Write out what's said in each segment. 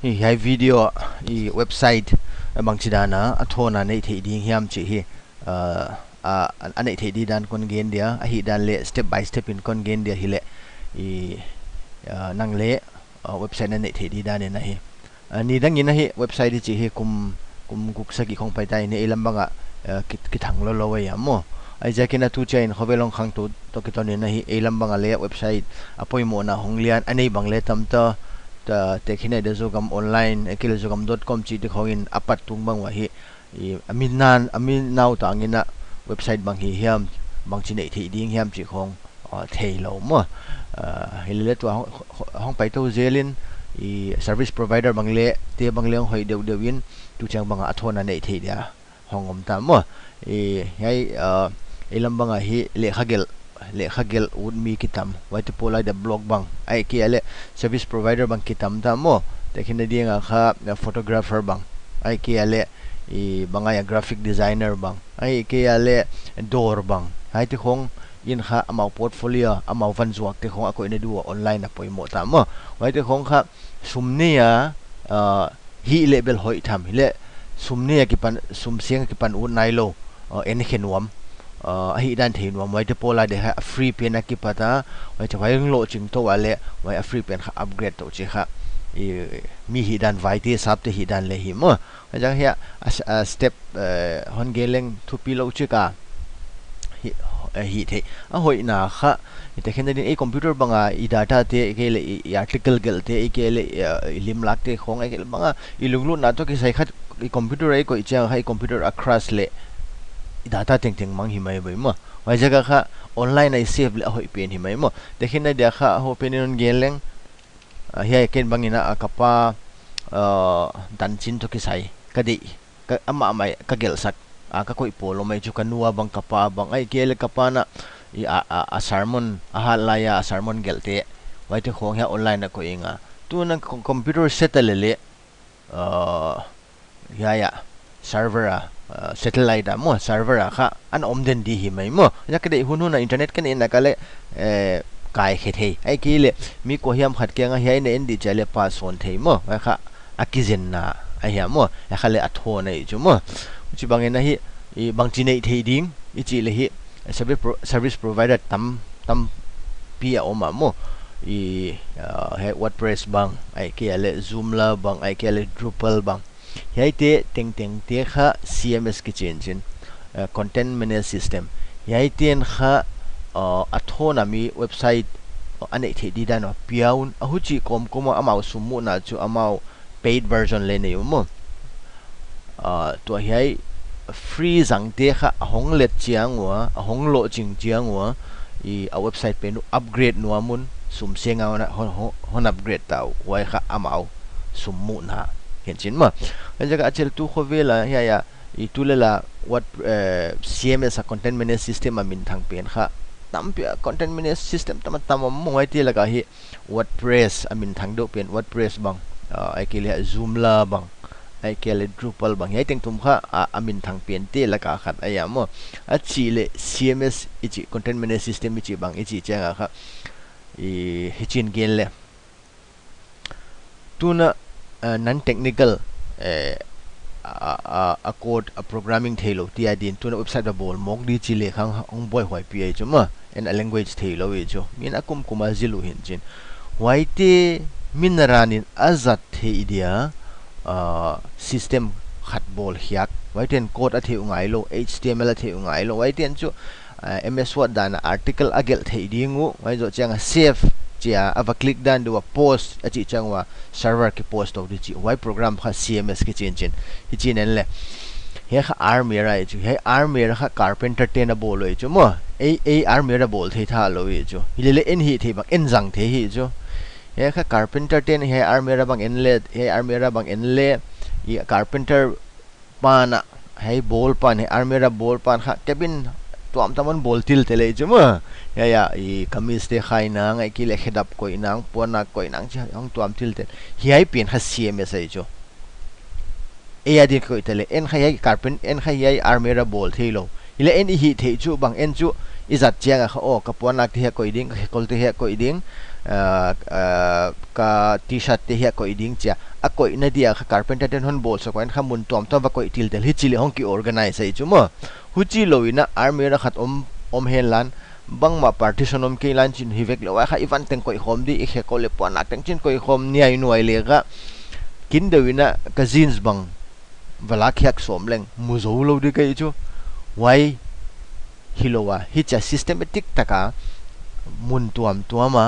hi video i website bang chidana athona nei thei ding hiam chi hi anei thei di dan kon gen dia a hi dan le step by step in kon gen dia hi le i nang le website nei thei di dan na hi ni dang in hi website chi hi kum guk saki khong pai tai ne elam banga ki thang lo lo ya mo ai jakina tu chain khovelong khang tu to ki ton na hi elam banga le website apoi mo na honglian anei bang le tam ta te khine de zo gam online ekilzogam.com chi de khongin apat tung bang wa hi amin nau ta ngina website bang hi hiam bang chi nei thi ding hiam chi khong thei lo mo hilele to hong pai to zelin i service provider bang le te bang leng hoi deu deuin tu chang bang athona nei thei dia hongom ta mo hai elam bang hi le khagel ud mi kitam wai te polai da blog bang ai ki ale service provider bang kitam ta mo tekhine dinga kha photographer bang ai ki ale i bangaya graphic designer bang ai ki ale door bang hai te khong in kha amau portfolio amau van zuak te khong akoi ne du online apoi mo ta mo wai te khong kha sumnia hi level hoi tham hile sumnia ki pan sumsiang ki pan un nai lo en khenuam hi dan thein wa mai te pola de ha free pen ki pata wai chawai lo ching to wale wai a free pen kha upgrade to chi kha mi hi dan vai te sap te hi dan le hi mo jang hia step hon geleng thu pi lo chi ka hi the a hoi na kha te khen din e computer banga I data te ke le article gel te ke le lim lak te khong e banga I lunglu na to ki sai khat computer ai ko I chang hai computer across le data teng mang hi mai bai mo wai jaga kha online ai save le hoi pen hi mai mo dekhin na dia kha ho pen on geleng hi ken bangina akapa dan chin to ki sai kadi ka ama mai ka gel sak ka koi polo mai chu kanua bang kapa bang ai kele kapa na I a sermon a halaya a sermon gelte wai te khong ya online na ko inga tu na computer settle le ya server satellite mo server kha an omden di hi mai mo yakade hunu na internet kan in nakale kai khethe ai kile mi ko hiam khat ke nga hi ne endi chale pass on thei mo kha akizen na ai ya mo ya khale atho nei chu mo chi bangena hi I bang chi nei thei ding I chi le hi service provider tam pi a oma mo I he wordpress bang ai ke ale zoomla bang ai ke ale drupal bang hai te teng te kha cms ki chin content management system hai ten kha athona mi website ane the di dan piaun ahuchi kom amau sumu na chu amau paid version le ne mo to hai free zang te kha hong let chiang wa hong lo ching chiang wa I a website pe nu upgrade nu amun sum senga na hon upgrade tau wai kha amau sumu na hen chin ma jaga achel tu khovela ya I tulela what cms a content management system amin thang pen kha tampia content management system tam mo ngai ti laga hi wordpress amin thang do pen wordpress bang ai ke le zoomla bang ai ke le drupal bang hai teng tum kha amin thang pen te laka khat aya mo a chi le cms ichi content management system ichi bang ichi changa kha hichin gen le tuna non technical a code a programming thelo ti adin tuna website da bol mok di chi le khang ong boy hoi pi chuma en a language thelo e jo min akum kuma zilu hin chin waite minaranin azat the idia system khat bol hiak waiten code a theu ngai lo html a theu ngai lo waiten chu ms word dan article agel thei dingu wai jo chang save chia ava click dan do a post a chi changwa server ki post of the chi wai program kha cms ki chin hi chin en le he kha armira chu he armira kha carpenter ten a bol oi chu mo a armira bol thei tha lo e chu hi le en hi thei bang en jang the hi chu he kha carpenter ten he armira bang en le he armira bang en le I carpenter pana he bol pan he armira bol pan kha cabin tuam taman bol til tele chu mo ya I kamis te khai na ngai ki le khedap koi nang pona koi nang chi hong tuam til tel hi ai pen kha cms ai chu e adi koi tele en khai carpenter en khai armira bol thelo ile en hi the chu bang en chu izat chiang kha o ka pona te koi ding kol te koi ding ka t-shirt te hi koi ding cha a koi na dia kha carpenter ten hon bol so kwan khamun tom tom va koi til tel hi chili hong ki organize ai chumo huchi loina army ra khat om hen lan bang ma partition om ke lan chin hi vek lo wa kha ivan teng koi khom di ikhe ko le pon ak teng chin koi khom ni ai nuai le ga kin dewina ka jeans bang vala khyak som leng mu zo lo di kai chu wai hilowa hi cha systematic taka mun tuama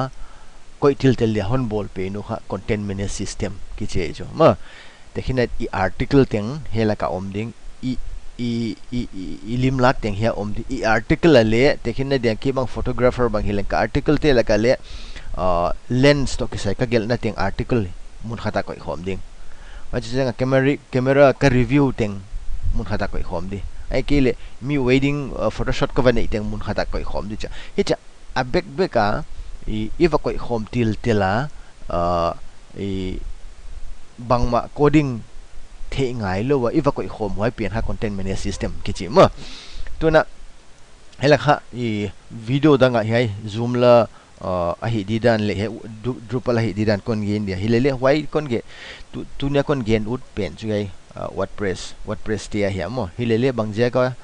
koi til tel dia hon bol pe no kha content management system ki che jo ma tekhinat I article teng hela ka om ding I lim lak teng hia om di I article ale tekhinat dia ki bang photographer bang hilen ka article te la ka le lens to ki sai ka gel na teng article mun khata koi khom ding wa chi nga camera ka review teng mun khata koi khom di ai ki le mi wedding photoshoot ka vanai teng mun khata koi khom di cha hi cha a bek beka iwa koi khom til tela bangma coding the ngai lo wa iwa koi khom hoi pian ha content management system ki chi ma tuna hela kha video da nga hi zoom la a hi di dan le he drupal hi di dan kon gen dia hilele wai kon ge tu nya kon gen ut pen chu gai wordpress tia hi mo hilele bangje ka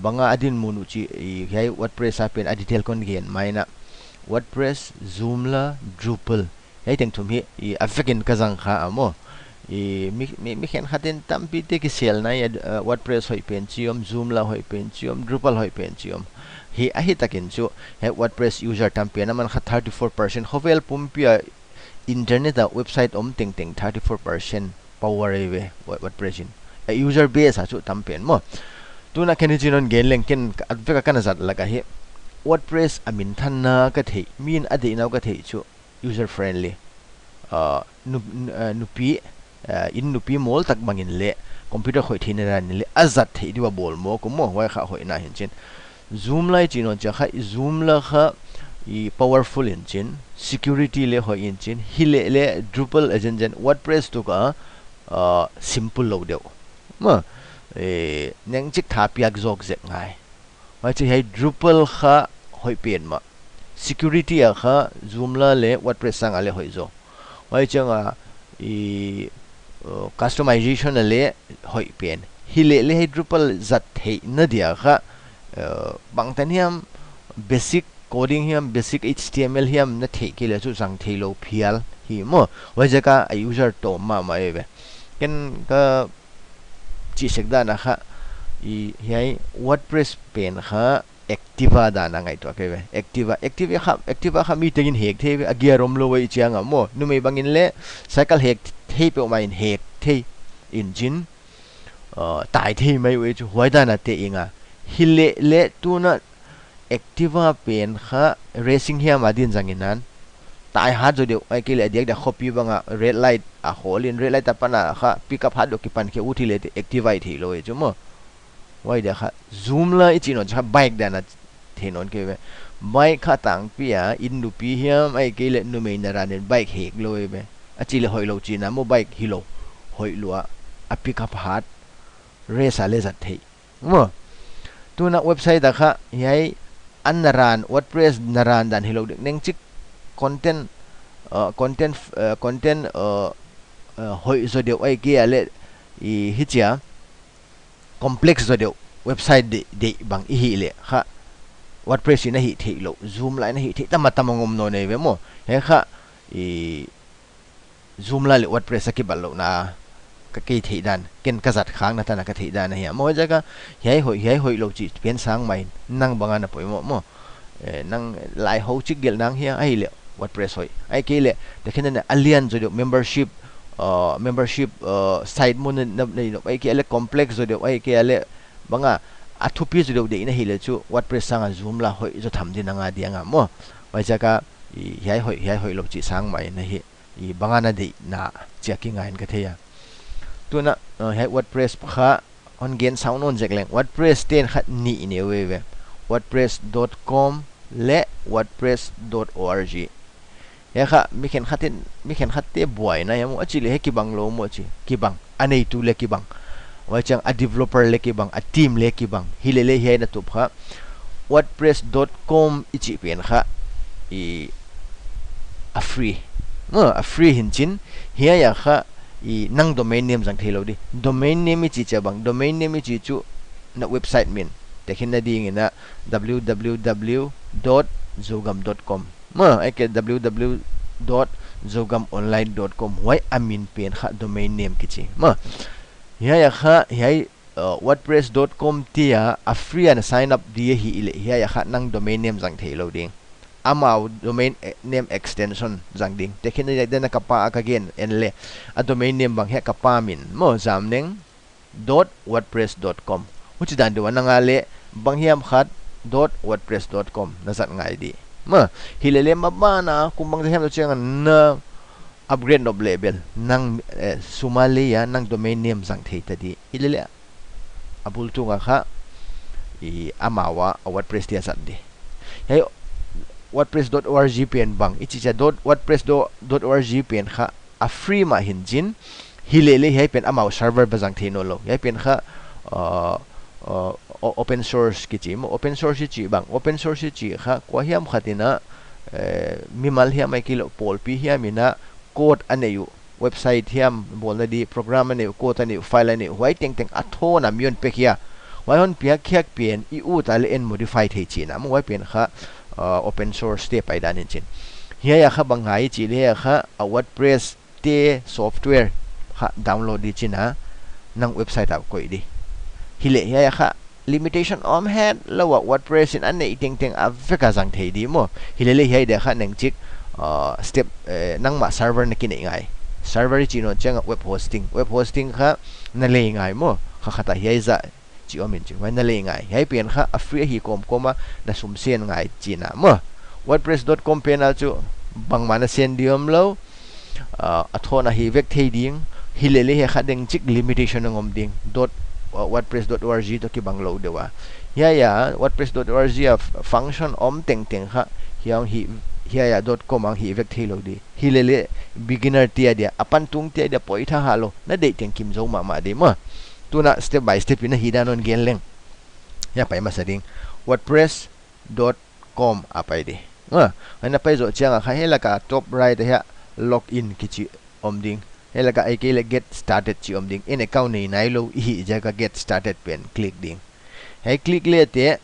banga adin munu chi hi wordpress a pen a detail kon gen maina wordpress zoomla drupal hei teng thum hi afekin kazang kha amo mi khen khaten tampi te ki sel na wordpress hoi pen chiom zoomla hoi pen chiom drupal hoi pen chiom hi a hi takin chu he wordpress user tampi na man kha 34% hovel pumpia internet a website om teng 34% power we wordpress in a user base ha chu tampen mo tuna khen jinon gen leng ken adveka kana zat laga hi wordpress amin thanna ka thei min ade naw ka thei chu user friendly nupi in nupi mol tak mangin le computer khoi thina ran le azat thei diwa bol mo ko mo wai kha hoi na hin chin zoom lai chino cha kha zoom la kha I powerful in chin security le hoi in chin hile le drupal agent wordpress to ka simple lo deu ma neng chik tha piak jok zek ngai wai chi hai drupal kha hoi pen ma security a kha zoom la le wordpress sang ale hoi zo wai changa customization le hoi pen hile le hai drupal zat thei na dia kha bangtan hiam basic coding hiam basic html hiam na thei ke le chu sang thei lo phial hi mo wai jaka a user to ma ve ken ka chi sekda na kha hi wordpress pen kha activa da na ngai to ke ve activa kha mi tegin hek the agiarom lo wei chianga mo nu mei bangin le cycle hek thei pe ma in hek thei engine tai thei mai we chu hoi da na te inga hile le tu na activa pen kha racing hiam adin janginan tai ha jo de ai ke le diak da copy banga red light a hole in red light apana kha pick up ha do ki pan ke uthi le activate thi lo e chu mo wai da kha zoom la ichino cha bike da na thenon ke ve bike kha tang pia in du pi hiam ai ke le nu me na ran bike hek lo e be a chi le hoi lo chi na mo bike hi lo hoi lo a pick up hat race ale zat thei mo tu na website da kha yai an naran wordpress naran dan hilo neng chik content hoi zo de ai ke ale hi chia complex zo de website de bang hi le kha wordpress na hi thei lo zoom la na hi thei tamangom no ne ve mo he kha zoom la le wordpress ki bal lo na ka ke thei dan ken ka zat khang na ta na ka thei dan hi mo jaga hei hoi lo chi pen sang mai nang banga na poi mo nang lai ho chi gel nang hi ai le wordpress hoi ai ke le de khen na alien zo de membership site mon na no ai ke le complex zo de ai ke le banga athupi zo de na hi le chu wordpress sang zoom la hoi zo tham din nga dia nga mo wai jaga hei hoi lo chi sang mai na hi banga na de na checking ngain ka theya tuna he wordpress kha on gen sound on jekleng wordpress ten khat ni ne we wordpress.com le wordpress.org he kha mi khen khatte boy na yam achi le he ki bang lo mo chi ki bang anei tu le ki bang wa chang a developer le ki bang a team le ki bang hi le he na tu kha wordpress.com ichi pen kha a free a free hin chin hiya ya kha I nang domain name jang thelo di domain name chi cha bang domain name chi chu na website min tekhin na ding ina www.zogam.com ake www.zogamonline.com why amin pen kha domain name kichi hiya ya kha hiya wordpress.com tia a free and sign up dia hi ile hiya ya kha nang domain name jang thelo ding amau domain name extension jang ding tekhin na den kapa again enle a domain name bang he kapa min mo zamneng .wordpress.com which dan do nanga le bang hiam khat .wordpress.com nasat ngai di hilele mabana kumbang hiam to chang na upgrade of level nang sumalia nang domain name jang thei tadi hilele abul tunga kha I amawa wordpress dia sat di hey wordpress.org pen bang ichicha .wordpress.org pen kha a free ma hinjin hilele he pen amau server bazang thino lo he pen kha open source kichi mo open source chi bang open source chi kha kwa hiam khatina mimal hiam ai kilo pol pi hiamina code aneyu website hiam bolna di program aneyu code aneyu file aneyu wai teng teng athona mion pekia wai hon pia khyak pen I u ta le en modify thei chi na mo wai pen kha open source te pai dan chin hiya ya kha bangai chi le kha a wordpress te software kha download di china nang website aw koi di hile hiya ya kha limitation om head lawa wordpress in an nei teng teng aveka jang thei di mo hilele hiya de kha nang chik step nang ma server na kin ngai server chi no chang web hosting kha na le ngai mo kha khata hiya za chi omin chi wai na le ngai hai pen kha a free hi kom koma na sum sen ngai china mo wordpress.com penal chu bangmana sen diom lo athona hi vek thei ding hilele he kha deng chik limitation ngom ding wordpress.org to ki banglo dewa ya wordpress.org function om teng teng kha hiang hi hiya .com ang hi vek thei lo di hilele beginner tia dia apan tung tia dia poitha halo na de teng kim zo ma de mo tuna step by step ina hidanon gen leng ya pai masading wordpress.com apai di ana pai zo changa kha hela ka top right ya login kichi omding hela ka ai ke get started chi omding in account nei nai lo hi jaga get started pen click ding hey click le te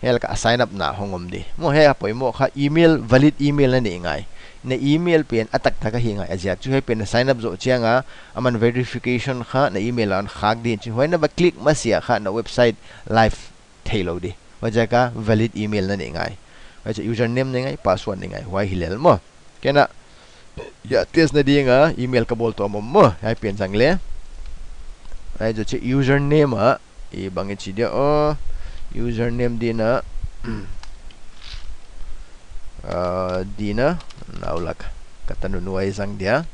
hela ka sign up na hongom di mo he apoi mo kha email valid email na ni ngai na email pen atak thaka hi ngai aja chu he pen sign up zo chianga aman verification kha na email an khak din chi hoina ba click masia kha na website live thailo di wajaga valid email na ni ngai waja username ni ngai password ni ngai wai hilel mo kena ya test na di nga email ka bol to mo hai pen jangle ai jo che username e bangi chi dia username dina dina naulak katanu nuai sang dia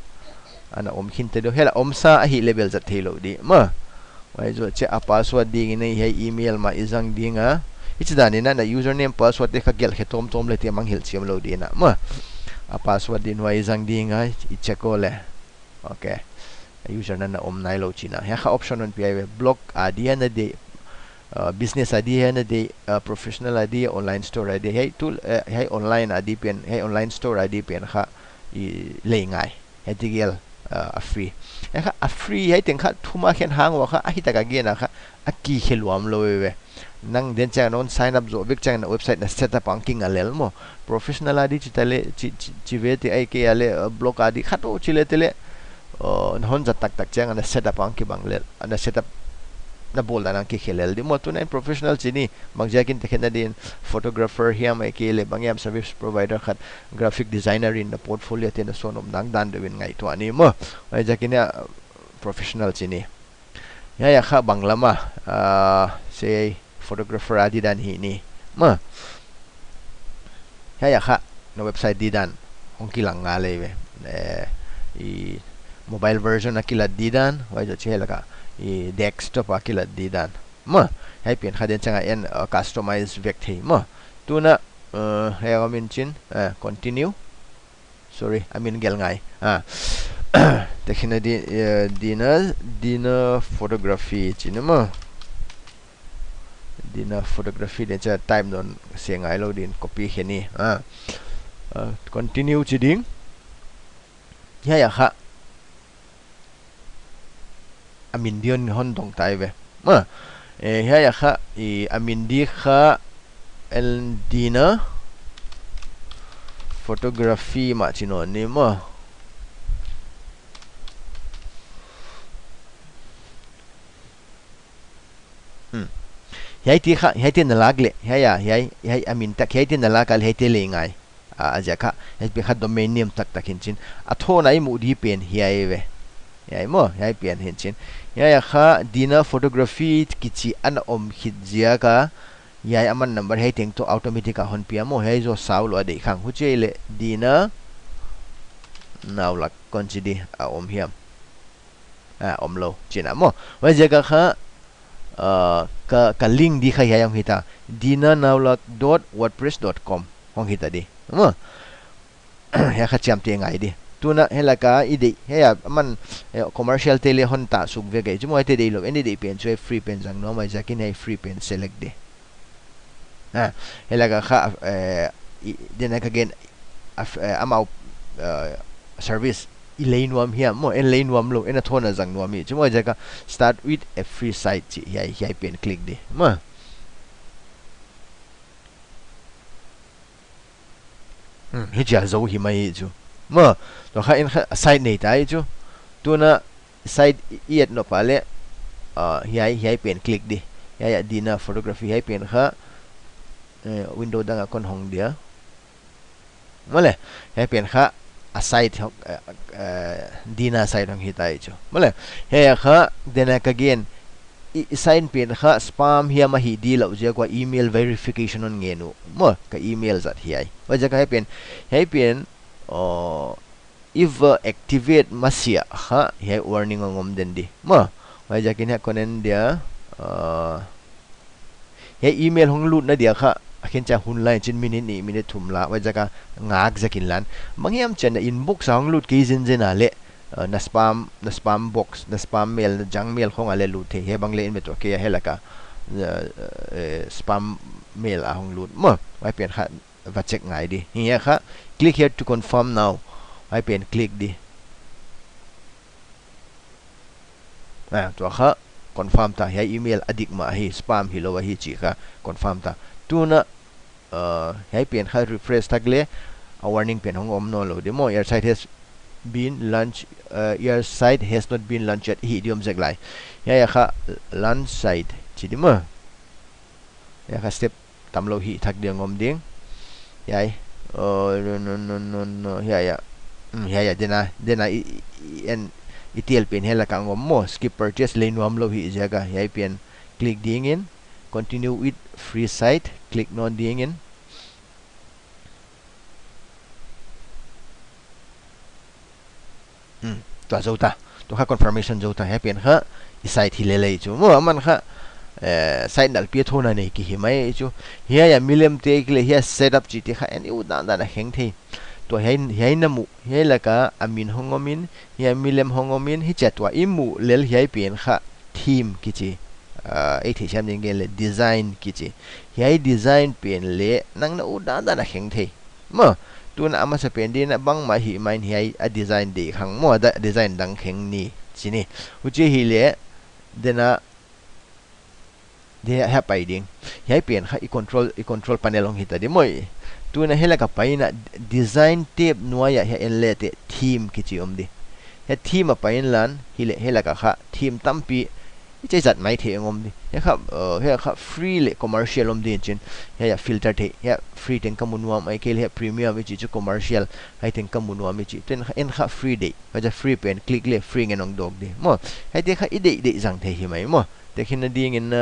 ana hinte do hela sa hi level za thelo di ma wai jo che a password ding nei hai email ma izang dinga ichidani na username password te kha gel he tom le te mang hil chiam lo di na ma a password din wai izang dinga I cheko le okay user na nai lo china ha option on pi block adia na de business idea na de professional idea online store idea hey tool hey online adi pen hey online store adi pen kha I lengai hey tigel a free kha a free hey teng kha thuma khen hang wa kha a hitaka ge na kha a ki khelwam lo we nang den chang non sign up zo big chang na website na setup anking alel mo professional adi chitale chi ve te ai ke ale block adi kha to chile tele hon za tak tak chang na setup anki banglel na setup na bola nang ki khelel di mo to na professional chini mangjakin tekena din photographer hiam ai ke le bangyam service provider khat graphic designer in the portfolio te na sonom nang dan dewin ngai to ani mo ai jakina professional chini ya kha banglama say photographer adi dan hi ni ma ya kha no website di dan hongki lang nga le we I mobile version akila di dan wai jo chela ka I desktop akila di dan ma hai pen khaden changa en customize vek thei ma tuna he amin chin continue sorry amin gel ngai tekhina di dina photography chinema dina photography de cha time don sengai lo din copy heni continue chiding hiya ya kha amin dion hon dong tai ve ma hiya ya kha I amin di kha el dina photography ma chino ni ma hiya ti kha hiya ti na lagle hiya amin tak hiya ti na la kal hiya ti le ngai aja kha hiya pe kha domain name tak takin chin atho nai mu di pen hiya ve hiya mo hiya pen hin chin hiya ya kha dina photography kichi an om khit jia ka hiya aman number hiya teng to automatic a hon pia mo hiya zo saw lo de khang hu che le dina nào là con chỉ đi om hiam om lo china mo wa jaga kha ka link di kha yang hita dinanawlak.wordpress.com hong hita di mo ya kha cham te ngai di tuna hela ka ide ya man commercial tele hon ta suk ve ge jumo te de lo any de pen choi free pen jang no mai jakin ai free pen select de hela ka kha dena ka gen amau service elaine wam hiam mo elaine wam lo ena thona jang no mi jumo jaga start with a free site chi hi pen click de ma hi ja zo hi mai chu ma to kha in site nei tai chu tuna site iet no pale hi pen click di ya dina photography hi pen kha window dang kon hong dia male hi pen kha a site dina site hong hitai chu male he kha dena ka gen sign pen kha spam hi ma hi di lo je kwa email verification on ngenu mo ka email zat hi ai wa ja ka hi pen if activate masia ha hi warning ngom den di mo wa ja kin ha konen dia hi email hong lut na dia kha khen cha hun lai chin minute ni minute thum la wa ja ka ngak jakin lan mangiam chen inbox hong lut ki jin jena le na spam box na spam mail na junk mail khong ale lut the he bang le in beto ke helaka spam mail a hong lut mo wa pen kha va check ngai di hi kha click here to confirm now wa pen click di to kha confirm ta he email adik ma hi spam hi lo wa hi chi kha confirm ta tuna he pen kha refresh tagle a warning pen hong om no lo de mo your site has been launch your site has not been launched yet hi idiom zek lai ya kha launch site chi di mo ya kha step tam lo hi thak ding om ding yai no ya dena en itel pen hela ka ngom mo skip purchase lane wam lo hi jaga yai pen click ding in continue with free site click non ding in to zota to kha confirmation zota he pen kha site hi le chu mo man kha site dal pi thona nei ki hi mai chu hiya ya milem te kle hiya setup chi te kha en u dan da heng the to hei na mu he la ka amin hongomin hiya milem hongomin hi chatwa imu lel hiya pen kha theme ki chi ai thi sam ding le design ki chi hiya design pen le nang na u dan da heng the mo tuna ama sa pen din bang ma hi main hi a design de khang mo da design dang kheng ni chini uchi hi le dena de ha pai ding hi pen kha i control panel ong hita de moi tuna hela ka paina design tab nuaya he en le te theme ki chi om di he theme a pain lan hi le hela ka kha theme tampi che zat mai the ngom di he kha free le commercial om din chin he ya filter the he free ten kamunwa mai kel he premium chi chu commercial hai ten kamunwa mi chi ten en kha free de wa ja free pen click le free ngenong dog de mo hai te kha ide jang the hi mai mo te khin na ding in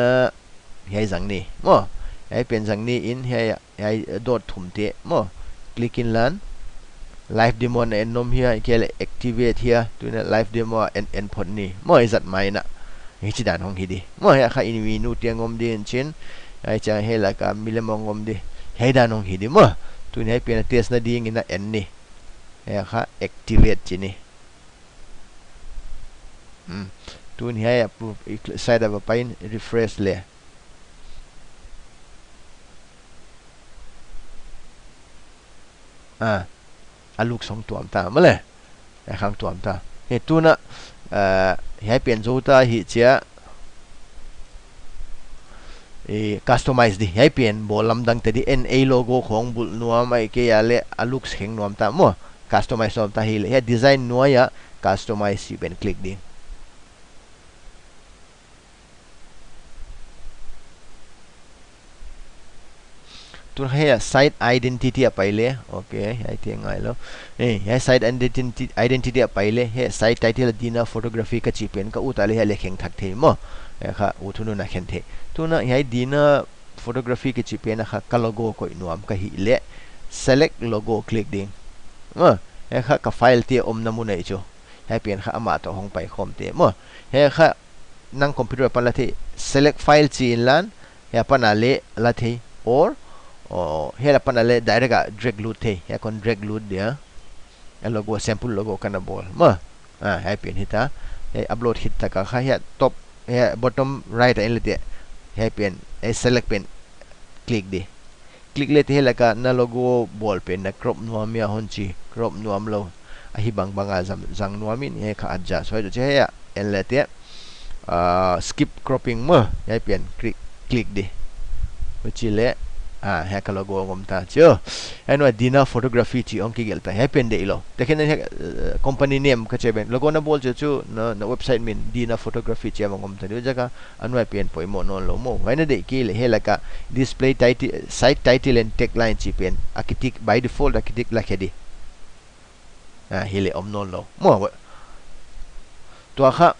he jang ni mo hai pen jang ni in he dot thum te mo click in lan live demo na en nom here kel activate here to na live demo en phon ni mo zat mai na hi chi dan hong hi di mo ya kha in wi nu tiang om din chin ai cha he la ka milemong om di he dan hong hi di mo tu ni pen test na ding in na en ni ya kha activate chi ni tu ni ya side of a pain refresh le aluk song tuam ta ma le khang tuam ta he tu na he pen zo ta hi chia customize di he pen bolam dang te di NA logo khong bul nuam ai ke ya le aluk kheng nuam ta mo customize nuam ta hi le he design nuwa ya customize si pen click di tu he site identity apai le okay hai te ngai lo he site identity apai le he site title dina photography ka chi pen ka utale he lekheng thak the mo kha uthunu na khen the tu na he dina photography ke chi pen kha ka logo ko inuam ka hi le select logo click ding mo he kha ka file te om namu nei chu he pen kha ama to hong pai khom te mo he kha nang computer pa la the select file chi lan he pa na le la the or he la pa na le direct drag load the he kon drag load dia logo sample logo kana bol mo he pen hita he upload hit ta ka kha he top he bottom right en le te he pen he select pen click di click le te he la ka na logo ball pen na crop nuam ya hon chi crop nuam lo a hi bang banga zang nuamin he kha adjust so je he en le te skip cropping mo he pen click di chi le he ka logo ngom ta chu eno dina photography chi ong ki gel ta he pen de lo te ken company name ka che ben logo na bol chu na website min dina photography che ngom ta de jaga anwa pen poi mo non lo mo wa na de ki le he la ka display title site title and tagline chi pen architect by default architect la khedi hele om non lo mo to kha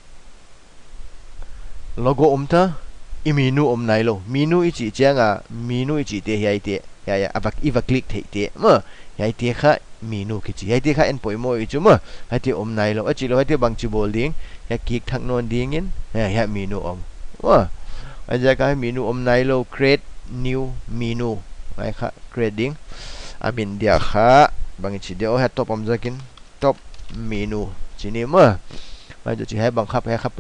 logo ta iminu om nai lo minu ichi changa minu ichi te hi te ya avak iva click the te ma ya te kha minu ki chi ya te kha en poi mo ichu ma ha te om nai lo achi lo ha te bang chi bol ding ya kik thak non ding in ya minu om wa aja ka minu om nai lo create new menu ai kha create ding amin dia kha bang chi de o ha top om jakin top menu chini ma ma ju chi ha bang khap ha kha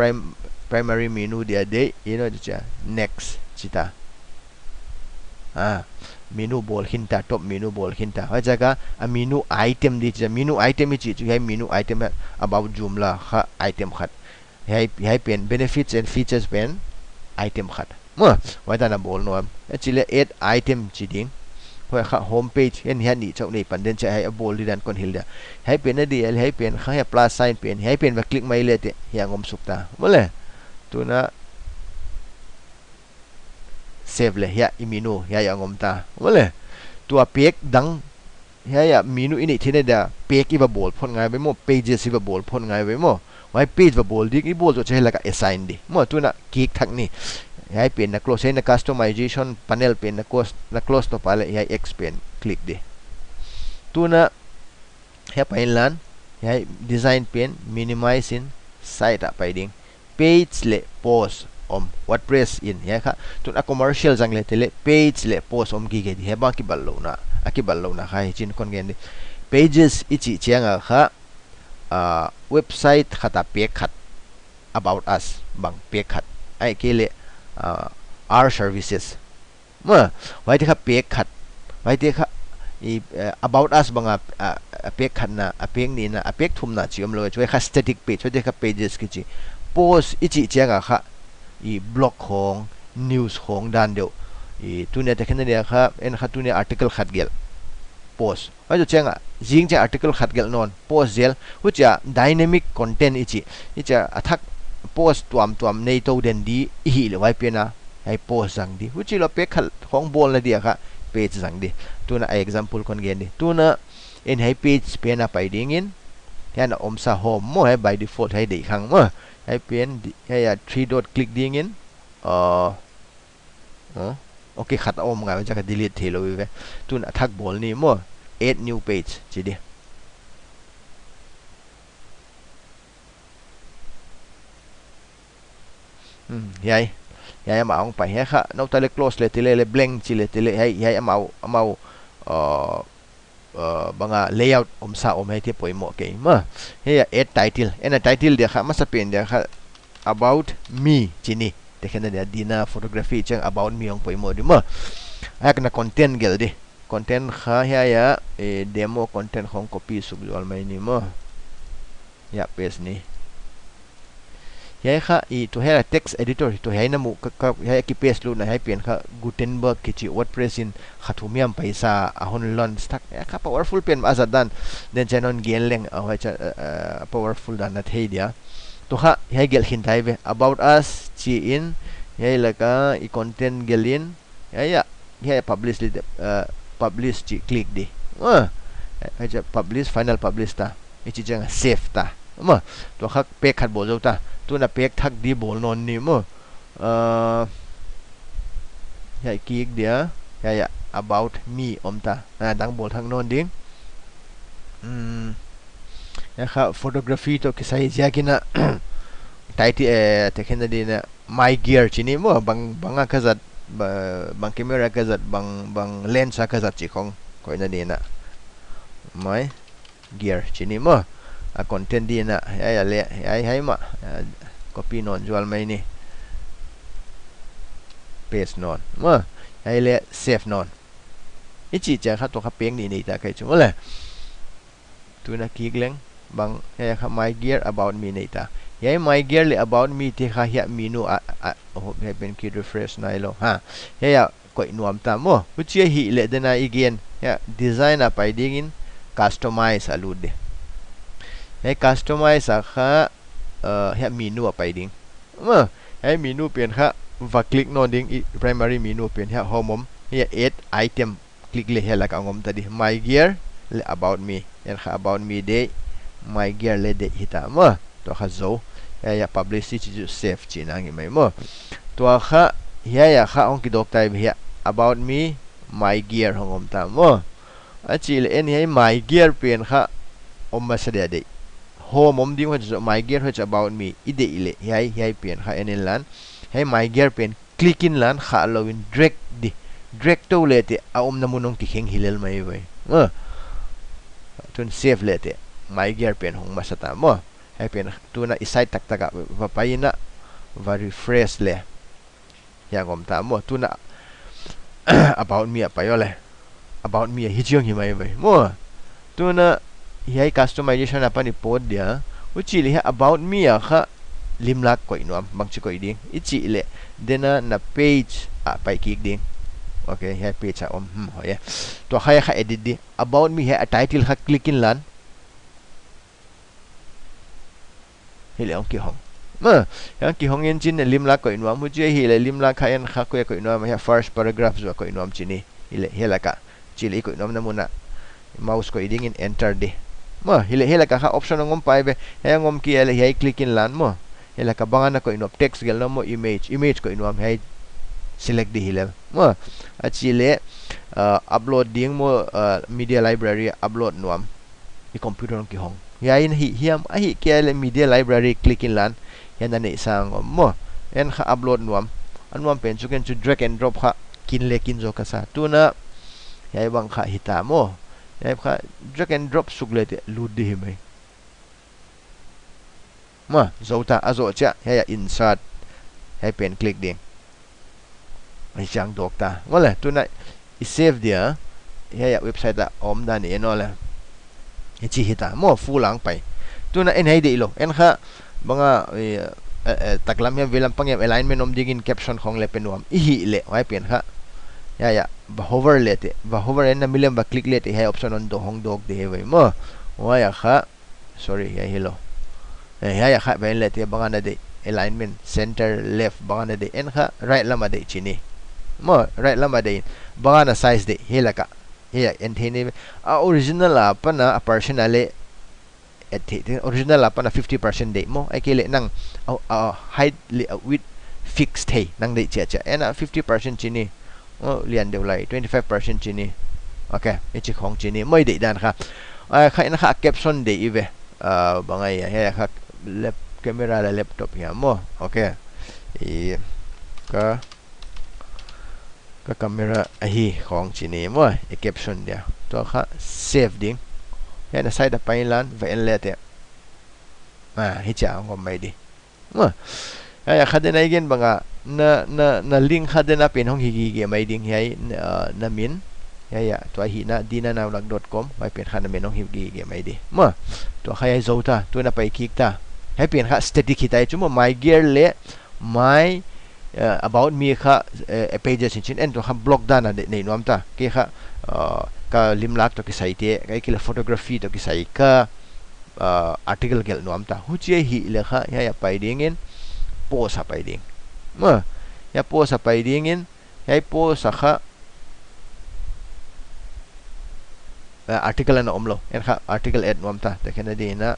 primary menu dia de cha next chita menu bol hinta top menu bol hinta ha jaga a menu item di cha menu item chi chu hai menu item about jumla kha item khat hai pen benefits and features pen item khat mo wa ta na bol no chile add item chi ding ho kha home page en hian ni chau nei panden cha hai a bol di dan kon hil da hai pen na di hai pen kha ha plus sign pen hai pen wa click mai le te ya ngom sukta mo le tu na save le ya iminu ya ngom ta wale tu a pek dang ya minu ini thine da pek iba bol phon ngai be mo pages iba bol phon ngai be mo wai page ba bol dik i bol jo che la ka assign di mo tu na kik thak ni ya pen na close na customization panel pen na close to pale ya expand click di tu na ya pain lan ya design pen minimize in site up ding page le post om WordPress in ya kha tun a commercial jang le tele page le post om gi ge di heba ki ballo na khai chin kon gen di pages ichi chianga kha website khata page khat about us bang page khat ai ke le our services ma wai de kha page khat wai de kha about us banga page khat na page ni na page thum na chiom lo choi kha static page choi de kha pages ki chi post ichi chianga kha blog khong news khong dan deu tune te khene dia kha en kha tune article khat gel post ha jo chianga jing che article khat gel non post gel hu cha dynamic content ichi athak post tuam nei to den di hi le wai pena ai post jang di hu chi lo pe khal khong bol na dia kha page jang di tuna example kon gen di tuna en hai page pena pai ding in yana omsa home mo hai by default hai dei khang mo hai pen hai 3 dot click ding in okay khat om ga ja ka delete thelo we tun athak bol ni mo add new page chi di yai ma ong pa he kha no tale close le tele le blank chi le tele hai amau banga layout omsa om hai te poimo ke ma he add title and a title dia kha masa pen dia kha about me chini dekhena dia dina photography chang about me ong poimo di ma ha kana content gel di content kha ya demo content hong copy sub jol mai ni ma ya paste ni ya kha I to ha text editor to ha na mu ka ya ki paste lu na ha pen kha Gutenberg ki chi WordPress in khathumiam paisa ahon lon stack ya kha powerful pen azadan den chanon gen leng a ha cha powerful dan na thei dia to kha ya gel hin thai ve about us chi in ya laka I content gelin ya publish li publish chi click di ha ja publish final publish ta chi jang save ta ma to kha pe khat bo zo ta tu na pek thak di bol non ni mo ya ki dia ya about me ta dang bol thak non ding ya kha photography to ki sai ja kina title te khen di na my gear chini mo banga khazat bang camera khazat bang lens khazat chi khong ko na ni na my gear chini mo content di na ya le ai ma copy non jual mai ni paste non ma ai le save non ichi cha kha to kha peng ni ni ta kai chu le tu na ki gleng bang ya kha my gear about me ni ta ya my gear le about me ti kha ya menu ho he ben ki refresh nai lo ha ya ko nuam ta mo hu chi hi le dena again ya design pai ding in customize alude he customize kha ya menu pai ding ma he menu pen kha va click no ding primary menu pen ha home ya add item click le he la ka ngom ta di my gear le about me yan kha about me de my gear le de hita ma to kha zo ya publish chi save chi na ngi mai mo to kha ya kha ong ki dok tai ya about me my gear hongom ta mo a chi le en he my gear pen kha ma sa de home ding ho my gear ho about me ide ile yai pen kha en lan hey my gear pen click in lan kha lowin drag to le te na munong ki kheng hilel mai vai tun save le te my gear pen hong masata mo hey pen tu na isai tak taka va paina va refresh le ya gom ta mo tu na about me pa yo le about me hi chiang hi mai vai mo tu na hi customization apa ni pod dia uchi le about me kha limlak ko inom bang chi ko ding ichi le dena na page pai ki ding okay he page ho ya to kha edit di about me he a title kha click in lan hele ong ki hong ma yang ki hong engine limlak ko inom mu je hi le limlak kha en kha ko inom he first paragraph zo ko inom chini ile hela ka chili ko inom na muna mouse ko iding in enter di ma hela ka option ngom pai be he ngom ki ele he click in lan mo hela ka bangana ko inom text gel mo image ko inom he select di hilal mo achile upload ding mo media library upload nuam I computer ki hong yain hi hiam hi ke ele media library click in lan yan na isang mo en kha upload nuam anwam pen chu ken chu drag and drop kha kin le kin zo ka sa tu na yai bang kha hita mo yai kha drag and drop sugle te load di mai ma zota azo cha ya insert hai pen click ding ai chang dok ta wala tu na I save dia ya website da om da ni no la chi hita mo fu lang pai tu na en hai de lo en kha banga taklam ya velam pang alignment om digin caption khong le penuam hi le wai pen kha ya ba hover le te ba hover en na milem ba click le te hai option on do hong dok de vai mo wa ya kha sorry ya hello ya kha ben le te banga na de alignment center left banga na de en kha right lama de chini mo right lama de banga na size de helaka ya en theni original apa na personally original apa na 50% de mo ai kele nang height width fixed hey nang de cha cha en 50% chini lian de lai 25% chini okay ichi khong chini moi de dan kha kha en kha caption de ive bangai ya kha camera la laptop ya mo okay ka camera hi khong chini mo caption dia to kha save ding ya na side pa lan va en lete hi cha ngom mai di mo ya kha de na igen banga na link kha de na pen hong hi ge mai ding hi na min ya to hi na dinanawlak.com mai pen khan menong hi gi mai di ma to khai zo ta to na pai kik ta hai pen kha static hitai chu my gear le my about me kha pages in en to kham blog dana de nei nom ta ke kha ka limlak to ki sai te kai ki photography to ki sai ka article gel nom ta hu che hi le kha ya pai ding in post ha pai ding ma ya post ha pai ding in ya post kha article na omlo en kha article add nom ta te kena di na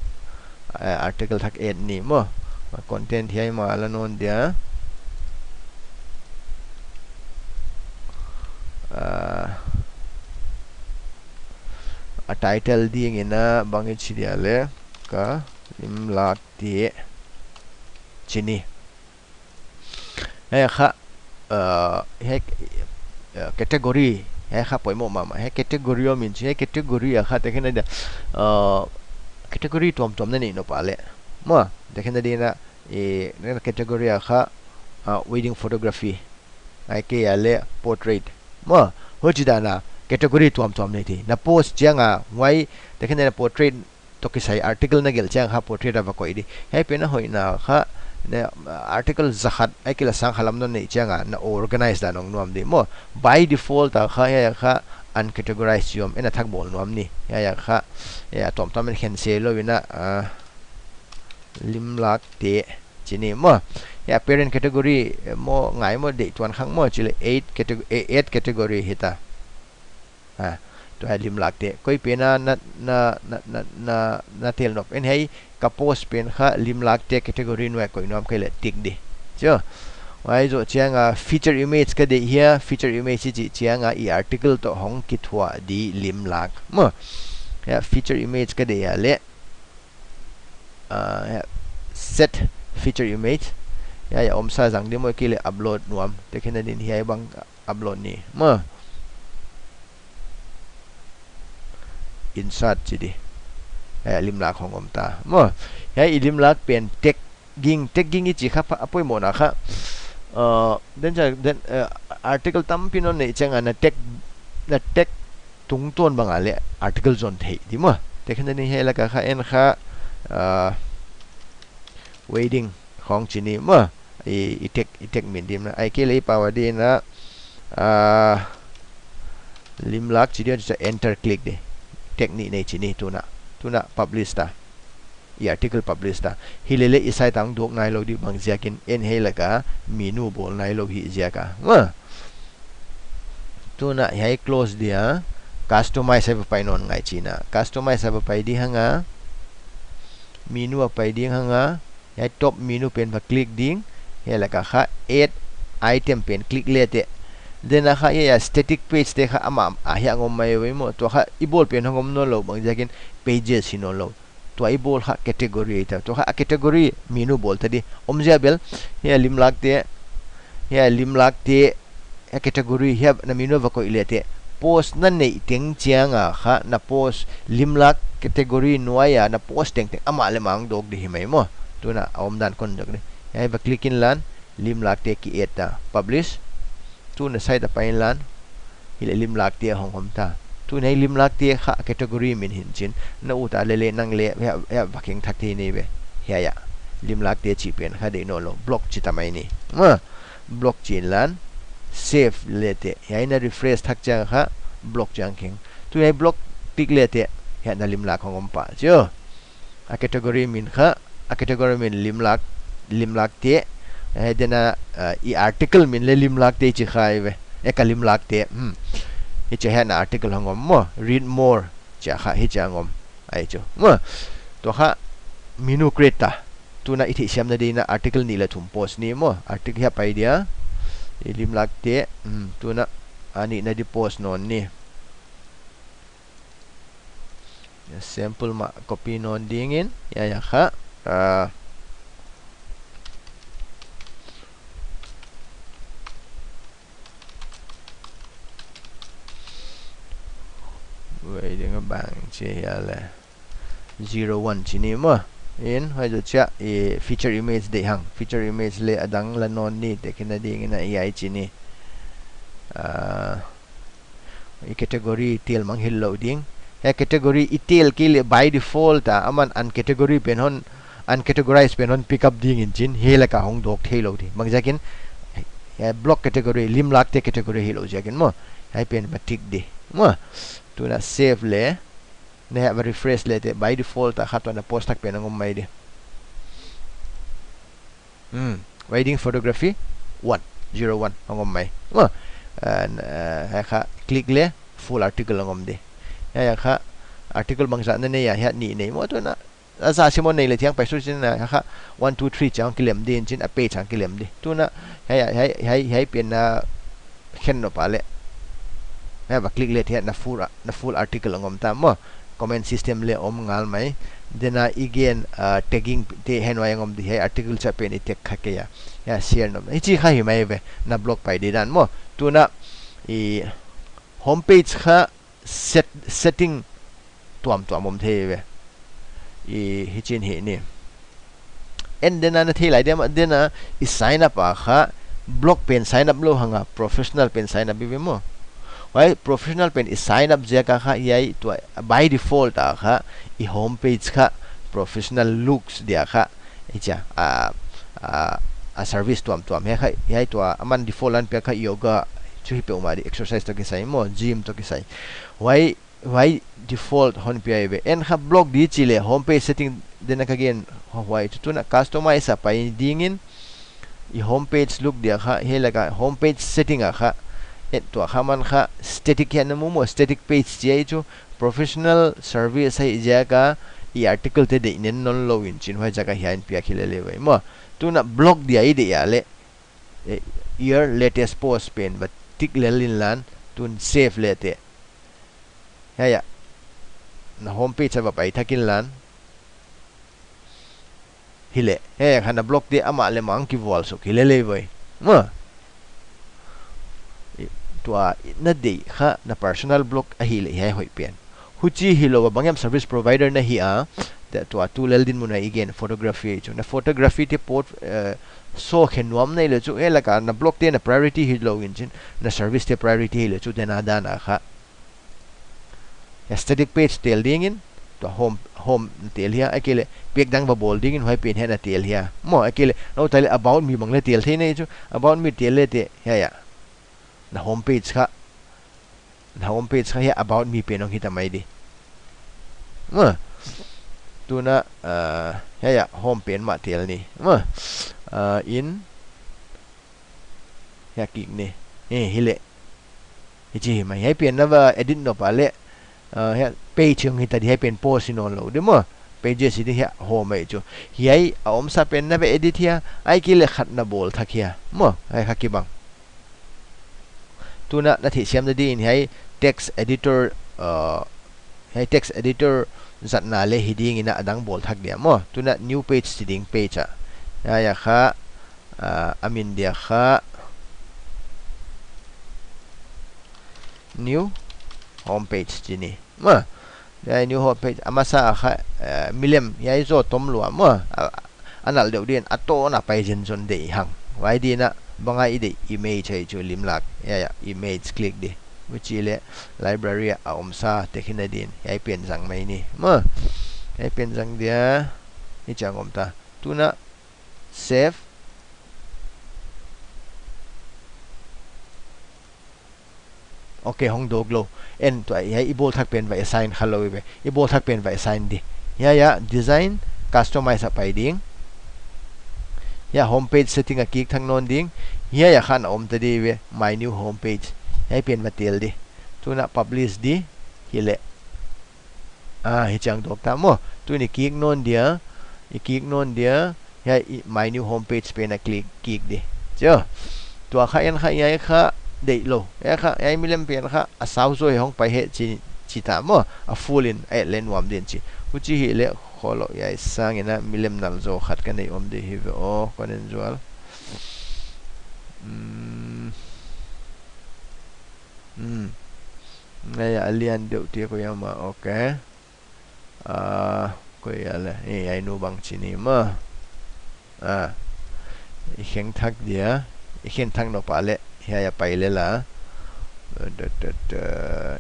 article thak add ni mo content hi ma la non dia a title ding ina bangin chiriale ka limlak ti chini he kha he category he kha poimo mama he category o min che category a kha te kena da category tom tom na ni no pale mo te kena di na category a kha wedding photography ai ke ale portrait mo hojidana category tom tom nei thi na post changa wai te kena portrait to ki sai article na gel chang ha portrait ava koi di he pe na hoina kha ne article zakhat ai kila sang halam no nei changa na organize da nong nom di mo by default ta kha ya kha uncategorized yom ena thak bol nom ni ya kha ya tom tom men khen se lo wina limlak te chini mo ya parent category mo ngai mo de tuan khang mo chile 8 category hita to limlak te koi pena na tel nop en hei ka post pen kha limlak te category no koi nom kai le tik di cho wai zo chianga feature image ka de here feature image chi chianga I article to hong ki thwa di limlak mo ya feature image ka de ya le set feature image ya omsa jang de mo ki le upload nuam te khen din hi bang upload ni mo insert chi di limlak hong om ta mo ya limlak pen tagging I chi kha apoi mo na kha then article tam pinon nei changa na tag tung ton banga le article zone thei di mo te khen ni he la ka kha en kha wedding khong chini mo I tek min dim na ai ke le power di na limlak chi dia enter click di technique nei chini tuna publish ta I article publish ta hilele isai tang dok nai lo di bang ziakin en he la ka menu bol nai lo hi ziaka ma tuna hai close dia customize have pai non ngai china customize have pai di hanga menu pai di hanga ya top menu pen pa click ding he la ka kha add item pen click le te then kha ya static page te kha ama ahya ngom mai we mo to kha ibol pen ngom no lo bang jakin pages hino lo to ibol kha category ta to kha category menu bol ta di omja bel ya limlak te ya category ya na menu va ko ilete post na nei teng chianga kha na post limlak category nuaya na post teng ama le mang dog di himai mo to na om dan kon jog ni ya ba click in lan limlak te ki eta publish tu na site pain lan hile limlak te hong hom ta tu nei limlak te kha category min hin chin na uta le nang le ya baking thak thi ni be ya limlak te chi pen kha de no lo block chi tamai ni ma block chin lan save le te ya ina refresh thak cha kha block chang king tu nei block tik le te ya na limlak hong hom pa jo a category min kha a category min limlak te dena I article min le limlak te chi khai ve eka limlak te hi che han article hangom mo read more cha kha hi cha ngom ai cho mo to kha menu create ta tuna ithi siam na dina article ni la thum post ni mo article ya pai dia limlak te tuna ani na di post non ni sample ma copy non dingin ya kha vậy để các bạn chia là 01 chỉ niệm mà in hay là chia feature image để hàng feature image le adang là non ni để cái này đi cái này AI chỉ ni i category tel mang hil loading he category itel ki le by default ta aman an category pen hon uncategorized pen hon pick up ding in chin he la ka hong dok thelo di mang jakin block category lim lak te category hilo jakin mo hai pen ma tik di mo tu na save le ne have a refresh le te by default ta khatwa na post tak pen ngom mai di wedding photography 101 ngom mai mo and ha kha click le full article ngom di ya kha article bang sa ne ya ha ni nei mo tu na sa simon nei le thiang pai su chin na kha 1 2 3 chang kilem din chin a pe chang kilem di tu na hai pen na khen no pa le ha ba click le thian na full article ngom ta mo comment system le om ngal mai dena again tagging te henwai ngom di hai article cha pen itek khake ya share no hi chi kha hi mai ve na blog pai de dan mo tu na i homepage kha setting tuam om the ve i hi chin hi ni en dena na the lai dem dena i sign up a kha blog pen sign up lo hanga professional pen sign up bi mo why professional pen is sign up je ka kha yai to by default a kha i homepage kha professional looks dia kha icha a service tuam he kha yai to aman default an pe kha yoga chu hi pe ma di exercise to ki sai mo gym to ki sai why default hon pe be en kha blog di chile homepage setting dena ka gen why to na customize a pai dingin i homepage look dia kha he laga homepage setting a kha et to kha man kha static yan mo static page je chu professional service hai ja ka i article te de nen non lo in chin hoi ja ka hian pia khile le wei mo tu na blog dia i de ya le year latest post pen but tik le lin lan tun save le te ya na homepage ba pai thakin lan hile he khana blog de ama le mang ki wall so khile le wei mo tua na de kha na personal blog a hi le hai hoi pen huchi hilo bangam service provider na hi a ta tua tu lel din muna again photography chu na photography te port so khenwam nei le chu e la ka na blog te na priority hilo in chin na service te priority le chu de na da na kha static page tel ding in to home tel hia akele pek dang ba bol ding in hoi pen he na tel hia mo akele no tale about me mang le tel the nei chu about me tel le te ya na homepage kha about me pe nong hita mai di ma tu na ya home pen ma tel ni ma in ya ki ni hile hi mai hai pen na ba edit no pa le ya page yung hita di hai pen post in on lo de mo pages di ya home mai chu hi om sa pen na ba edit hia ai ki le khat na bol thakia mo ai kha ki bang tu na thi siam de din hai text editor zat na le heading ina adang bol thak dia mo tu na new page seeding page ya kha amin dia kha new homepage jini mo ya new homepage amasa kha milem ya zo tom lu mo anal deu din ato na pai jin jon de hang wai di na banga ide image hai chu lim lak ya image click di wichile library a omsa tekhina din ai pen jang mai ni ma ai pen jang dia ni chang om ta tuna save okay hong dog lo en to ai ibol thak pen vai assign khalo be ibol thak pen vai assign di ya design customize pai ding ya homepage setting a kik thang non ding ya khan om ta di we my new homepage ai pen matel di tuna publish di hile hi chang dok ta mo tu ni kik non dia ya my new homepage pen a click kik di cho to kha ya kha de lo ya kha ai milem pen kha a sau zo hong pai he chi ta mo a full in ai len wam din chi uchi hi le kholo ya sang ina milem nal zo khat ka nei om de hi ve o konen zual ngay alian deu tia ko yama okay ko yala ai nu bang chini ma ikhen thak dia ikhen thang no pa le ya pai le la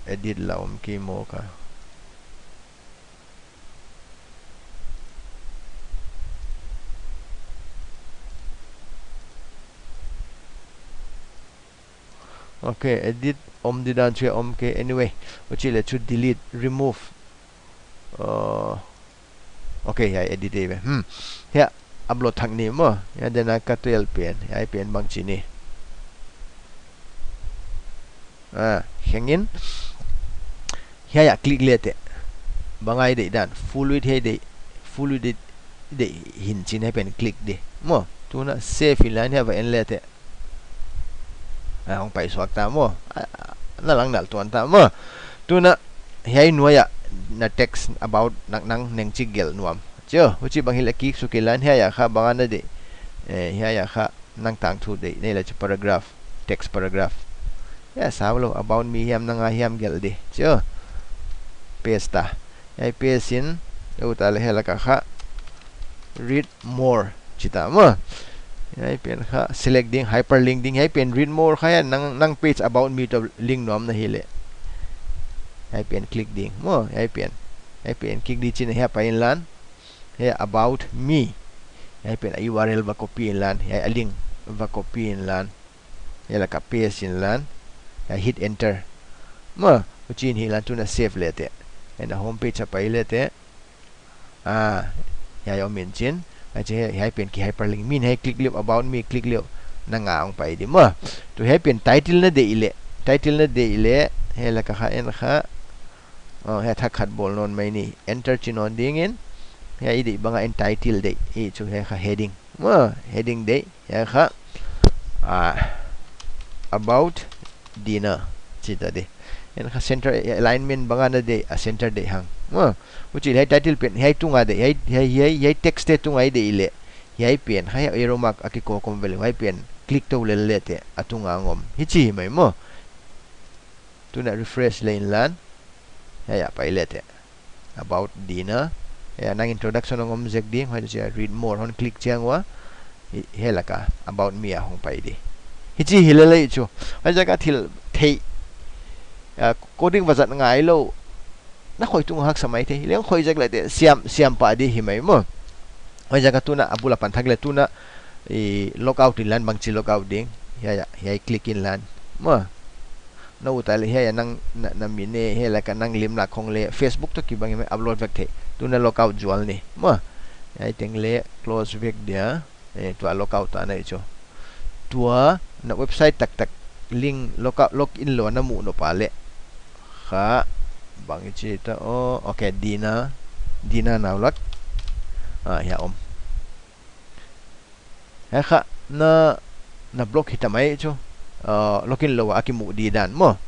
edit la ki mo ka okay edit di dan che ke anyway uchi le chu delete remove okay ya edit be ya upload thang ni mo ya dena ka 12 pen ya pen bang chi ni hengin ya click lete bangai de dan full with he de hin chin he pen click de mo tu na save line ha va en lete hong pai swak ta mo na lang nal tuan ta mo tu na hei nuaya na text about nang neng chi gel nuam chưa uchi bang hila ki su kilan he ya kha bangana de ya kha nang tang thu de nei la paragraph text paragraph ya sablo about me hiam nanga hiam gel de chưa paste ta ai paste in u ta le hela ka kha read more chita mo ai pen kha select ding hyperlink ding ai pen read more kha nang page about me to link nom na hile ai pen click ding mo ai pen click di chin he pa in lan he about me ai pen url va copy in lan ai link va copy in lan hela ka paste in lan ai hit enter mo chin hi lan tu na save lete and the home page pa ilete ya yo min chin ai pen ki hyperlink min hai click liu about me click liu na nga ong pai di mo to hai pen title na de ile he la ka kha en kha he tha khat bol non mai ni enter chin on ding in he di banga en title de e chu he kha heading mo heading de ya kha about dinner chita de en kha center alignment banga na de a center de hang mo uchi hai title pen hai tunga de hai text te tunga de ile hai pen hai arrow mark akiko kom vel hai pen click to le lete atunga ngom hichi mai mo tuna refresh lane lan ya pa ilete about dinner ya nang introduction ngom jek ding hai je read more hon click changwa helaka about me hong pai di hichi hilele chu hai jaga thil thei coding vazat ngai lo na khoi tung hak samai the leng khoi jak la de siam pa di hi mai mo hai jaga tuna abula pan thak le tuna logout in lan bang chi logout ding ya click in lan mo no utal he nang na mine he la ka nang lim la khong le facebook to ki bang me upload vek the tuna logout jual ni mo ya teng le close vek dia to logout ta nai cho tua na website tak link login lo na mu no pa le kha bang chi ta okay dina now lot ya kha na block hitamai cho login lo akimu di dan mo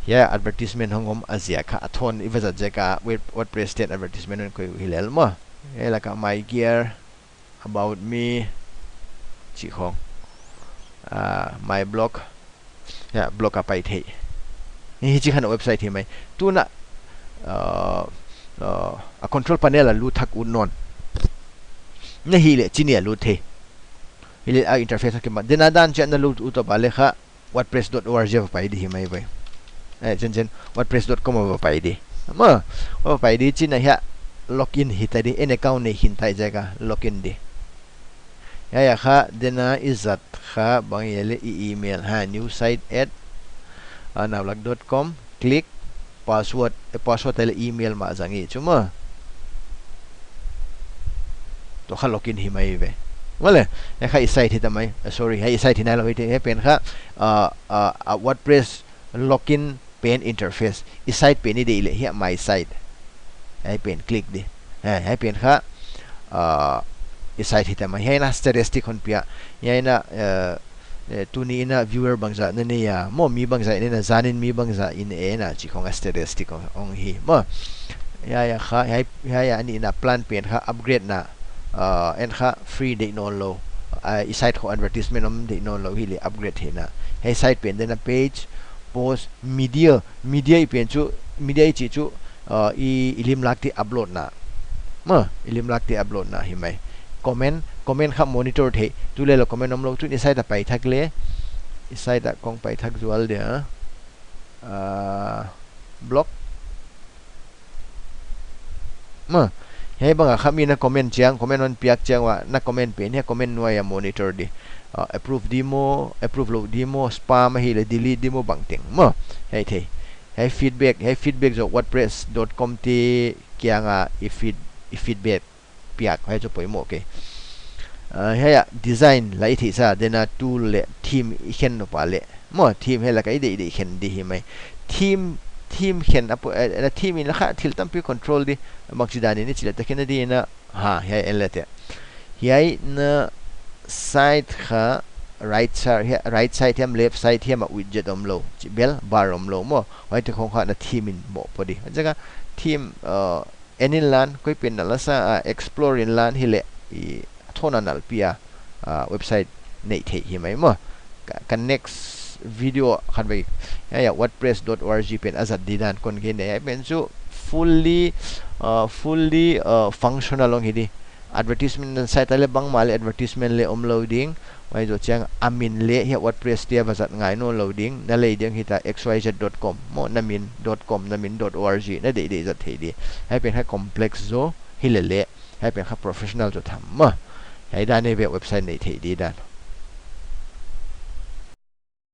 ya advertisement hongom azia kha athon iwaza jeka wordpress state advertisement ko hilel mo ela ka my gear about me chi khong my blog ya blog apai the hi chi khan website hi mai tu na a control panel lu thak un non na hi le chinia lu the ile a interface ke ma dena dan chen na lu to ba le kha wordpress.org pai di hi mai vai chen wordpress.com va pai di ma va pai di chin na ya login hi ta di en account ne hin tai jaga login di ya kha dena izat kha bang yele email new site at navlog.com click password tele email ma jangi chuma to kha login hi mai ve wale kha site hi tamai sorry hai site hinai lo he pen kha wordpress login pen interface site pen ni de ile hi my site hai pen click di hai pen kha site hi tamai hai na statistic hon pia yai na tuni ina viewer bangza na ne ya mo mi bangza ina zanin mi bangza in na chi khong statistic ong hi mo ya kha ya ani na plan pen kha upgrade na en kha free de non lo site ko advertisement om de non lo hi le upgrade he na he site pen de na page post media pen chu media chi chu ilim lakti upload na ma ilim lakti upload na hi mai comment kha monitor the tu le lo comment om lo tu ni site pai thak le site đã con phải thắc dual dia blog mà hay bang kami na comment chiang comment on piak chiang wa na comment pe ne comment nuai monitor di approve approve lo demo spam hi le delete demo bang ting ma hay the hay feedback zo wordpress.com ti kianga feedback piak hay cho poi mo ke hay design lai thi sa dena tool le team ikhen no pa le mo team hay la kai de ikhen di hi mai team khen apo na team in la kha thil tam pi control di maksidani ni chile takin di na ha hay elete hay na side kha right side hem left side hem widget omlo bel bar omlo mo wai te khong kha na team in mo podi jaga team enin lan koi pin la sa explore in lan hile I thona nal pia website nei the hi mai mo ka next video khan bai ya wordpress.org pen azat dinan kon gen ne pen chu fully functional long hidi advertisement site ale bang mal advertisement le loading wai jo chang amin le hi wordpress dia bazat ngai no loading na le ding hita xyz.com mo namin.com namin.org na de zat the di hai pen ha complex zo hilele hai pen ha professional jo tham ma hai da ne website nei the di dan